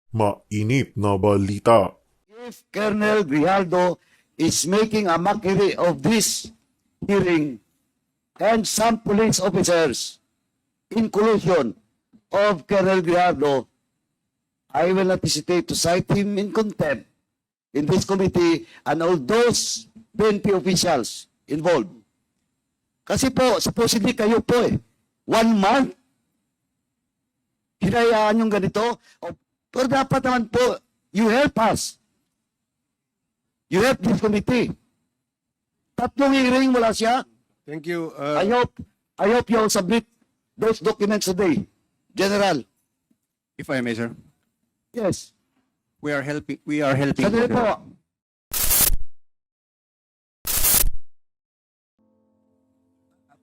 Mainit na balita. If Colonel Grijaldo is making a mockery of this hearing and some police officers in collusion of Colonel Grijaldo, I will not hesitate to cite him in contempt in this committee and all those PNP officials involved. Kasi po, supposedly kayo po 1 month, hinayaan yung ganito. Pero dapat naman po, you help us. You help this committee. 3 hearing wala siya. Thank you. I hope you will submit those documents today. General. If I may, sir. Yes. We are helping. Sandali sir. po.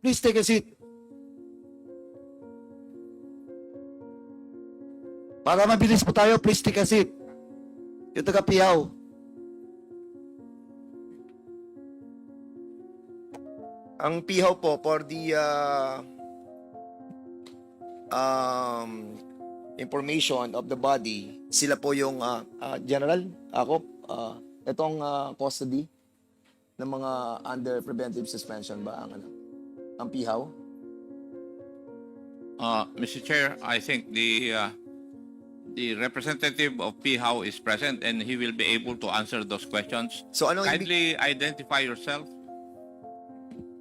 Please take a seat. Para mabilis po tayo, please take a seat. Yung taga-PHOW. Ang PHOW po for the information of the body, sila po yung general, ako, itong custody ng mga under preventive suspension ba ang PHOW? Mr. Chair, I think the representative of PHOW is present and he will be able to answer those questions. So ano Kindly identify yourself.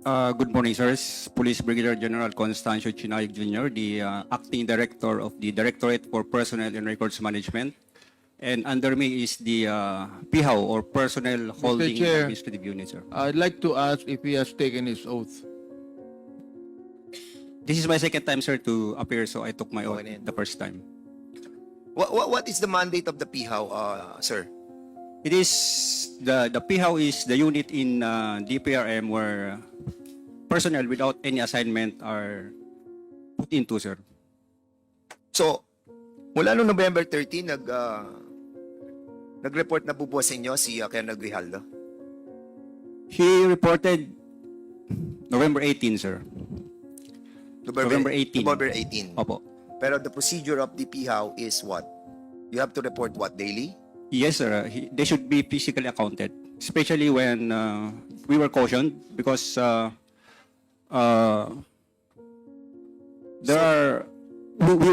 Good morning, sirs. Police Brigadier General Constancio CHINAYOG Jr., the acting director of the Directorate for Personnel and Records Management. And under me is the PHOW, or Personnel Holding Chair, Administrative Unit, sir. I'd like to ask if he has taken his oath. This is my second time, sir, to appear, so I took my oath Okay. the first time. What is the mandate of the PHOW, sir? It is, the PHOW is the unit in DPRM where personnel without any assignment are put into, sir. So, mula noong November 13, nag-report na bubuo sa inyo si Colonel Grijaldo? He reported November 18, sir. November 18. November 18. Opo. Pero the procedure of the PHOW is what? You have to report what, daily? Yes, sir. They should be physically accounted, especially when we were cautioned because we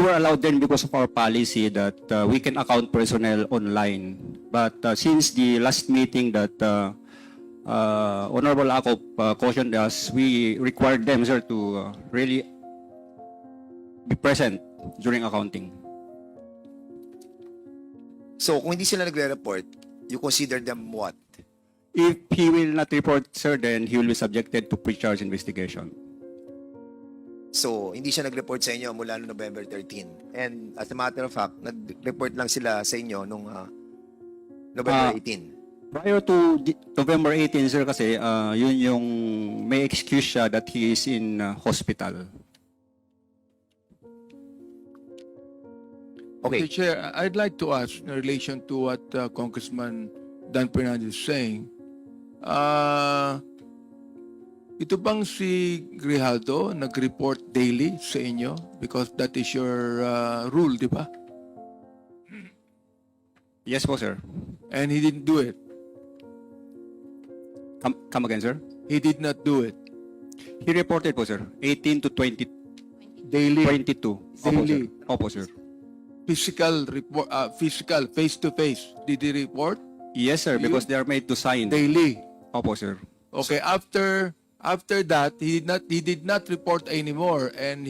were allowed then because of our policy that we can account personnel online. But since the last meeting that Honorable Akop cautioned us, we required them, sir, to really be present during accounting. So, kung hindi sila nagre-report, you consider them what? If he will not report, sir, then he will be subjected to pre-charge investigation. So, hindi siya nag-report sa inyo mula noong November 13. And as a matter of fact, nag-report lang sila sa inyo nung November 18. Prior to November 18, sir, kasi yun yung may excuse siya that he is in hospital. Okay. Mr. Chair, I'd like to ask in relation to what Congressman Dan Fernandez is saying. Ito bang si Grijaldo nag-report daily sa inyo? Because that is your rule, di ba? Yes po, sir. And he didn't do it. Come again, sir? He did not do it. He reported po, sir. 18 to 20, Daily. 22. Daily. Opo, sir. Physical report, physical, face-to-face. Did he report? Yes, sir, because they are made to sign. Daily. Opo, sir. Okay, after that, he did not report anymore, and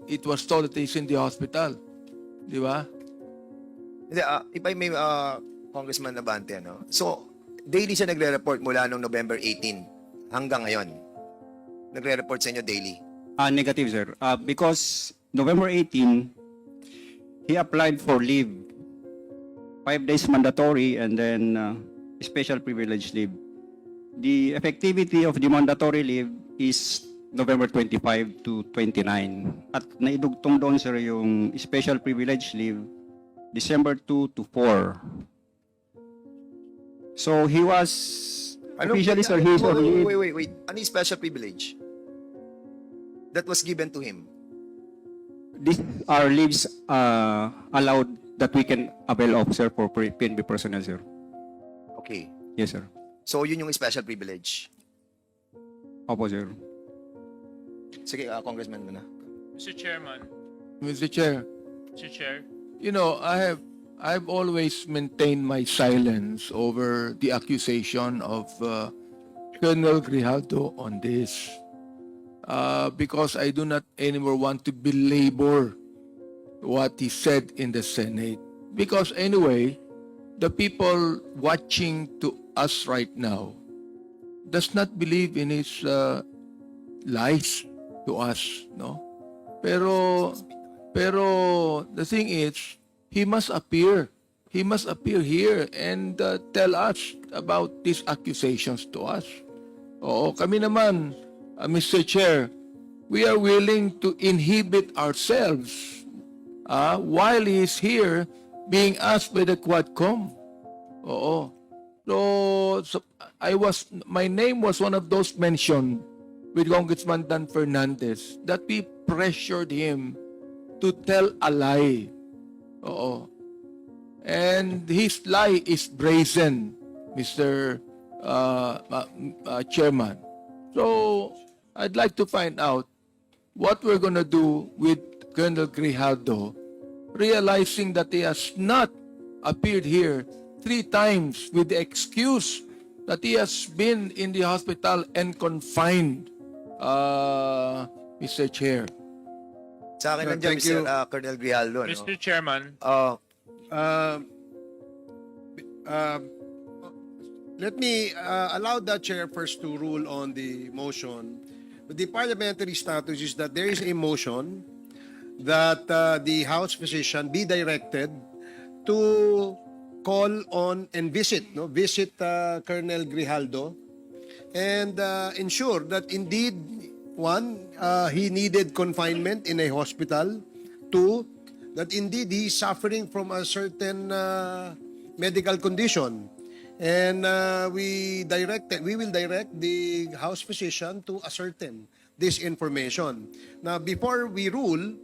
it was told that he's in the hospital. Di ba? If I may, Congressman Nabante, so, daily siya nagre-report mula noong November 18 hanggang ngayon. Nagre-report sa inyo daily. Negative, sir. Because November 18, he applied for leave. 5 days mandatory and then special privilege leave. The effectivity of the mandatory leave is November 25 to 29. At naidugtong doon, sir, yung special privilege leave, December 2 to 4. So he was officially, sir, he is on leave. Wait. Ano yung special privilege that was given to him? These are leaves allowed that we can avail of, sir, for PNP personnel, sir. Okay. Yes, sir. So, yun yung special privilege. Opo, sir. Sige, Congressman muna. Mr. Chairman, Mr. Chair, Mr. Chair, you know, I've always maintained my silence over the accusation of Colonel Grijaldo on this, because I do not anymore want to belabor what he said in the Senate. Because anyway, the people watching to us right now does not believe in his lies to us, no? Pero the thing is, he must appear. He must appear here and tell us about these accusations to us. Oo, kami naman, Mr. Chair, we are willing to inhibit ourselves while he is here being asked by the Quadcom. Oo. So my name was one of those mentioned with Congressman Dan Fernandez that we pressured him to tell a lie. Oo. And his lie is brazen, Mr. Chairman. So, I'd like to find out what we're going to do with Colonel Grijaldo, realizing that he has not appeared here 3 times with the excuse that he has been in the hospital and confined, Mr. Chair. Sa akin nandiyan, Thank you. Mr. Colonel Grijaldo. No? Mr. Chairman, Let me allow the chair first to rule on the motion. The parliamentary status is that there is a motion that the House physician be directed to call on and visit Colonel Grijaldo and ensure that indeed, one, he needed confinement in a hospital. 2, that indeed he is suffering from a certain medical condition. And we will direct the House physician to ascertain this information. Now, before we rule,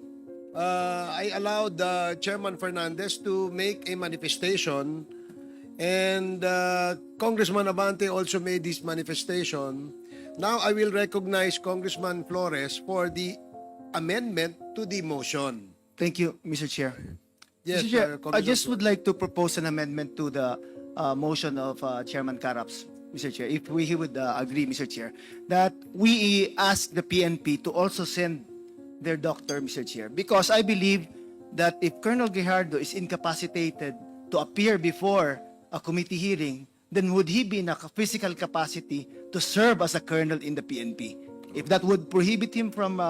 I allowed Chairman Fernandez to make a manifestation, and Congressman Abante also made this manifestation. Now, I will recognize Congressman Flores for the amendment to the motion. Thank you, Mr. Chair. Yes, Mr. Chair, I Congressman just Flores. would like to propose an amendment to the motion of Chairman Caraps, Mr. Chair, if he would agree, Mr. Chair, that we ask the PNP to also send their doctor, Mr. Chair, because I believe that if Colonel Grijaldo is incapacitated to appear before a committee hearing, then would he be in a physical capacity to serve as a colonel in the PNP? If that would prohibit him from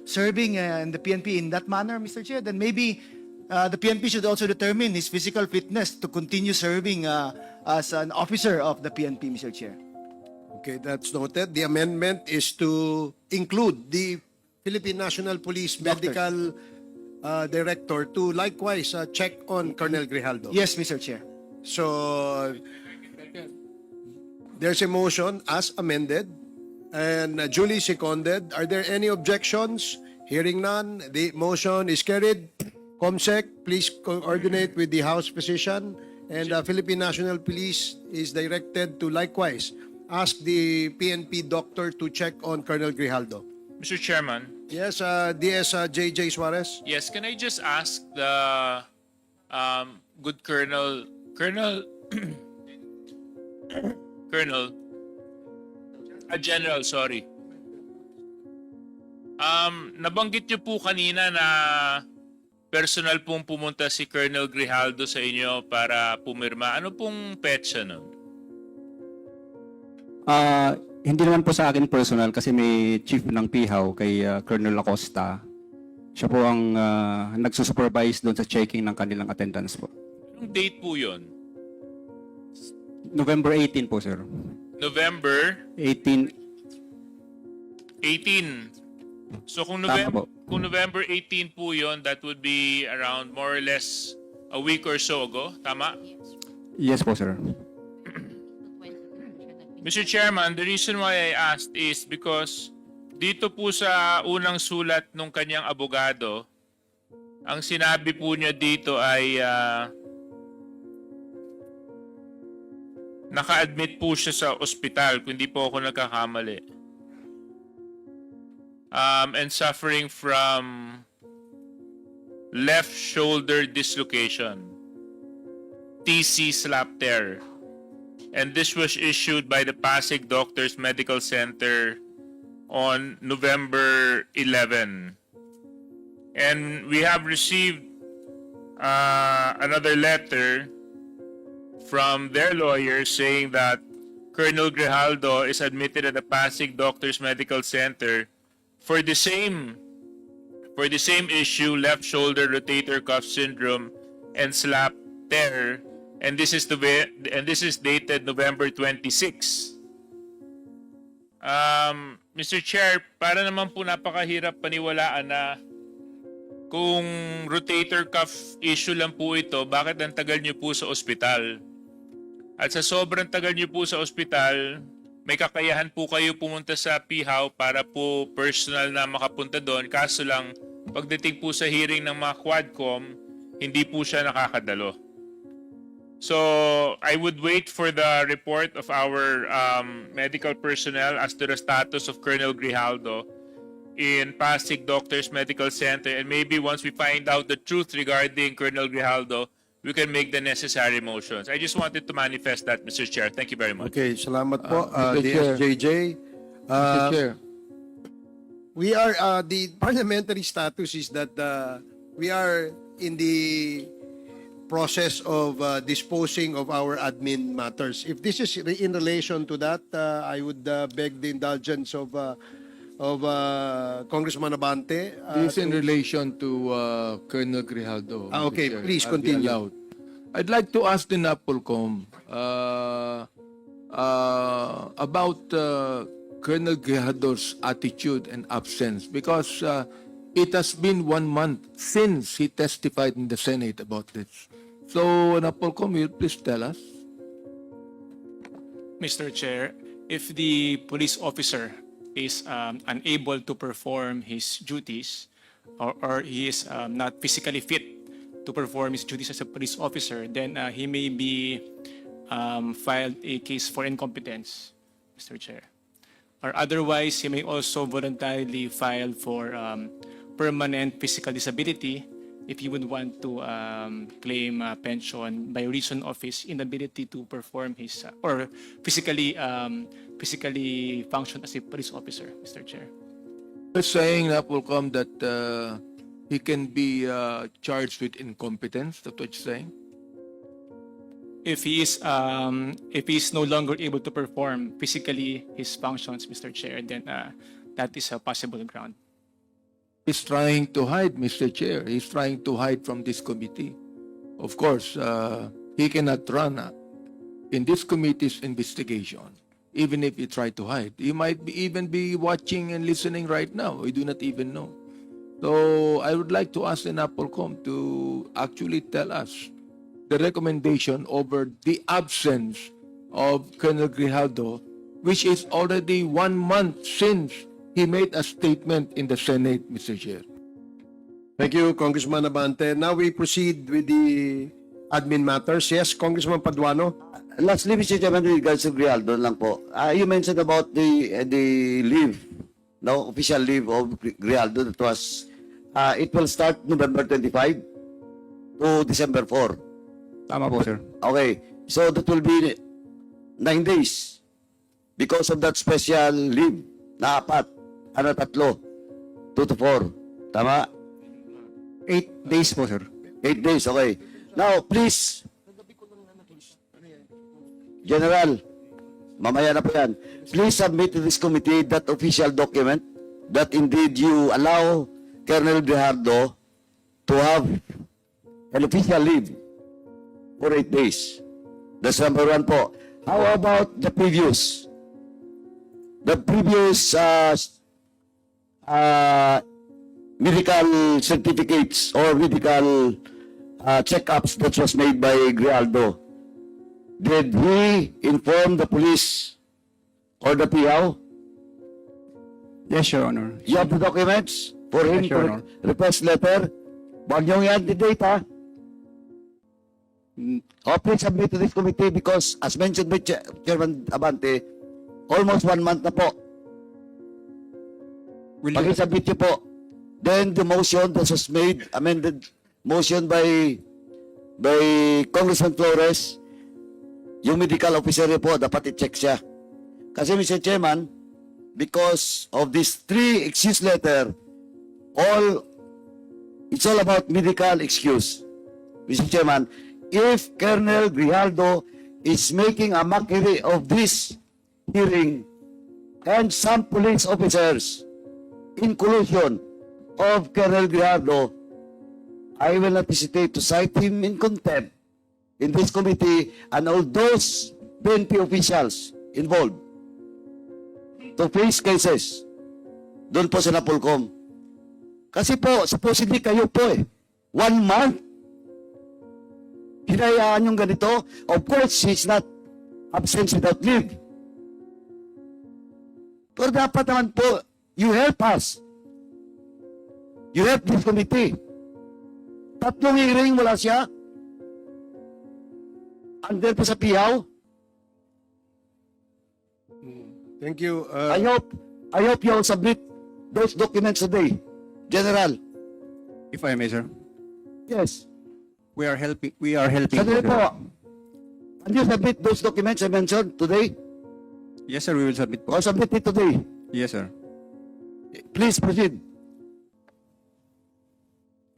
serving in the PNP in that manner, Mr. Chair, then maybe the PNP should also determine his physical fitness to continue serving as an officer of the PNP, Mr. Chair. Okay, that's noted. The amendment is to include the Philippine National Police Medical Director to likewise check on Colonel Grijaldo. Yes, Mr. Chair. So, there's a motion as amended and duly seconded. Are there any objections? Hearing none, the motion is carried. COMSEC, please coordinate with the House physician, and Philippine National Police is directed to likewise ask the PNP doctor to check on Colonel Grijaldo. Mr. Chairman, Yes, DS JJ Suarez. yes, can I just ask the good Colonel, General, sorry. Nabanggit niyo po kanina na personal pong pumunta si Colonel Grijaldo sa inyo para pumirma. Ano pong petsa nun? Hindi naman po sa akin personal kasi may chief ng PHOW kay Colonel Acosta. Siya po ang nagsusupervise doon sa checking ng kanilang attendance po. Anong date po yun? November 18 po, sir. November 18. 18. So kung Tama po. November 18 po yun, that would be around more or less a week or so ago. Tama? Yes po, sir. Mr. Chairman, the reason why I asked is because dito po sa unang sulat ng kanyang abogado, Ang sinabi po niya dito ay naka-admit po siya sa ospital, kung hindi po ako nagkakamali. And suffering from left shoulder dislocation, TC slap tear. And this was issued by the Pasig Doctors Medical Center on November 11. And we have received another letter from their lawyer saying that Colonel Grijaldo is admitted at the Pasig Doctors Medical Center for the same issue, left shoulder rotator cuff syndrome and slap tear, and this is dated November 26. Mr. Chair, para naman po napakahirap paniwalaan na kung rotator cuff issue lang po ito, bakit ang tagal niyo po sa ospital? At sa sobrang tagal niyo po sa ospital, may kakayahan po kayo pumunta sa PHOW para po personal na makapunta doon. Kaso lang, pagdating po sa hearing ng mga Quadcom, hindi po siya nakakadalo. So, I would wait for the report of our medical personnel as to the status of Colonel Grijaldo in Pasig Doctors Medical Center, and maybe once we find out the truth regarding Colonel Grijaldo, we can make the necessary motions. I just wanted to manifest that, Mr. Chair. Thank you very much. Okay, salamat po, Mr. Chair. DSJJ. Mr. Chair. We are, the parliamentary status is that we are in the process of disposing of our admin matters. If this is in relation to that, I would beg the indulgence of Congressman Abante. This in relation to Colonel Grijaldo. Okay, Mr. Chair. please I'll be continue. allowed. I'd like to ask the NAPOLCOM about Colonel Grijaldo's attitude and absence, because it has been 1 month since he testified in the Senate about this. So, NAPOLCOM, will you please tell us? Mr. Chair, if the police officer is unable to perform his duties, or he is not physically fit to perform his duties as a police officer, then he may be filed a case for incompetence, Mr. Chair. Or otherwise, he may also voluntarily file for permanent physical disability if he would want to claim pension by reason of his inability to perform his or physically function as a police officer, Mr. Chair. You're saying, NAPOLCOM, that he can be charged with incompetence. That's what you're saying? If he is no longer able to perform physically his functions, Mr. Chair, then that is a possible ground. He's trying to hide, Mr. Chair. He's trying to hide from this committee. Of course, he cannot run in this committee's investigation, even if he try to hide. He might even be watching and listening right now. We do not even know. So I would like to ask the NAPOLCOM to actually tell us the recommendation over the absence of Colonel Grijaldo, which is already 1 month since he made a statement in the Senate, Mr. Chair. Thank you, Congressman Abante. Now we proceed with the admin matters. Yes, Congressman Paduano. Lastly, Mr. Chairman, with regards to Grijaldo lang po, you mentioned about the leave, no, official leave of Grijaldo that was, it will start November 25 to December 4. Tama po, sir. Okay, so that will be 9 days because of that special leave na 4, 2 to 4. Tama? 8 days po, sir. 8 days, okay. Now, please, General, mamaya na po yan. Please submit to this committee that official document that indeed you allow Colonel Grijaldo to have an official leave for 8 days. That's number 1 po. How about the previous? The previous medical certificates or medical checkups that was made by Grijaldo. Did he inform the police or the PHOW? Yes, Your Honor. You have the documents for him Yes, Your to Honor. request letter? Huwag niyong i-antedate, ha? Please submit to this committee because, as mentioned by Chairman Abante, almost 1 month na po. Will you, Pag-submit niyo po. Then the motion that was made, amended motion by Congressman Flores, yung medical officer niyo po, dapat i-check siya. Kasi Mr. Chairman, because of these 3 excuse letter, it's all about medical excuse. Mr. Chairman, if Colonel Grijaldo is making a mockery of this hearing and some police officers in collusion of Colonel Grijaldo, I will not hesitate to cite him in contempt in this committee and all those PNP officials involved to face cases doon po sa Napolcom. Kasi po, supposedly kayo po 1 month, hinayaan yung ganito. Of course, he's not absent without leave. Pero dapat naman po, you help us. You help this committee. 3 hearing wala siya. Under po sa PHOW. Thank you. I hope you'll submit those documents today. General. if I may, sir, Yes. we are helping. Sandali sir. po. Can you submit those documents I mentioned today? Yes, sir, we will submit po. Or submit it today? Yes, sir. Please proceed.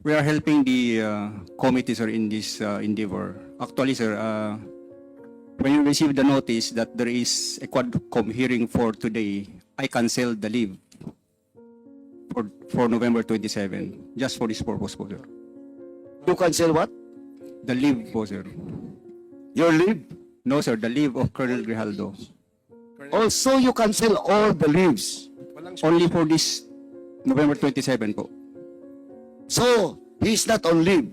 We are helping the committee, sir, in this endeavor. Actually, sir, when you receive the notice that there is a Quadcom hearing for today, I canceled the leave for November 27, just for this purpose po, sir. You cancel what? The leave po, sir. Your leave? No, sir, the leave of Colonel Grijaldo. Also, you cancel all the leaves. Only for this November 27 po. So, he's not on leave.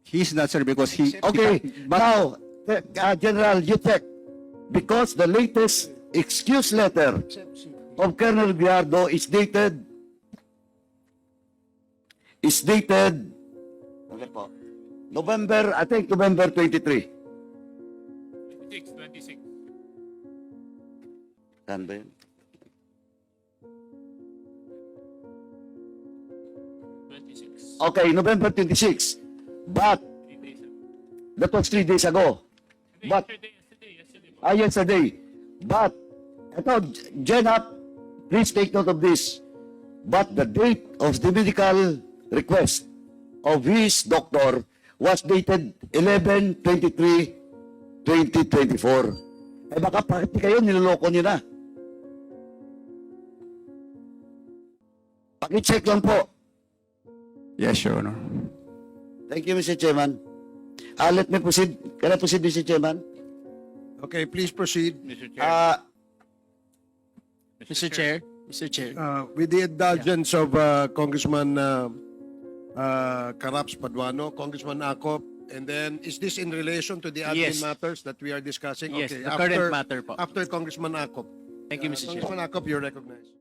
He's not, sir, because he... Okay, now, General, you check. Because the latest excuse letter of Colonel Grijaldo is dated November, I think November 23. 26. Saan ba yun? 26. Okay, November 26. But, that was 3 days ago. But, yesterday. But, ito, Jenap, please take note of this. But the date of the medical request of his doctor was dated 11/23/2024. Baka pati kayo, niloloko niyo na. Paki-check lang po. Yes, Your Honor. Thank you, Mr. Chairman. Let me proceed. Can I proceed, Mr. Chairman? Okay, please proceed. Mr. Chair. Mr. Chair. Mr. Chair. With the indulgence of Congressman Caraps Paduano, Congressman Acop, and then is this in relation to the admin Yes. matters that we are discussing? Yes, Okay, the current matter po. After Congressman Acop. Thank you, Mr. Chair. Congressman Acop, you're recognized.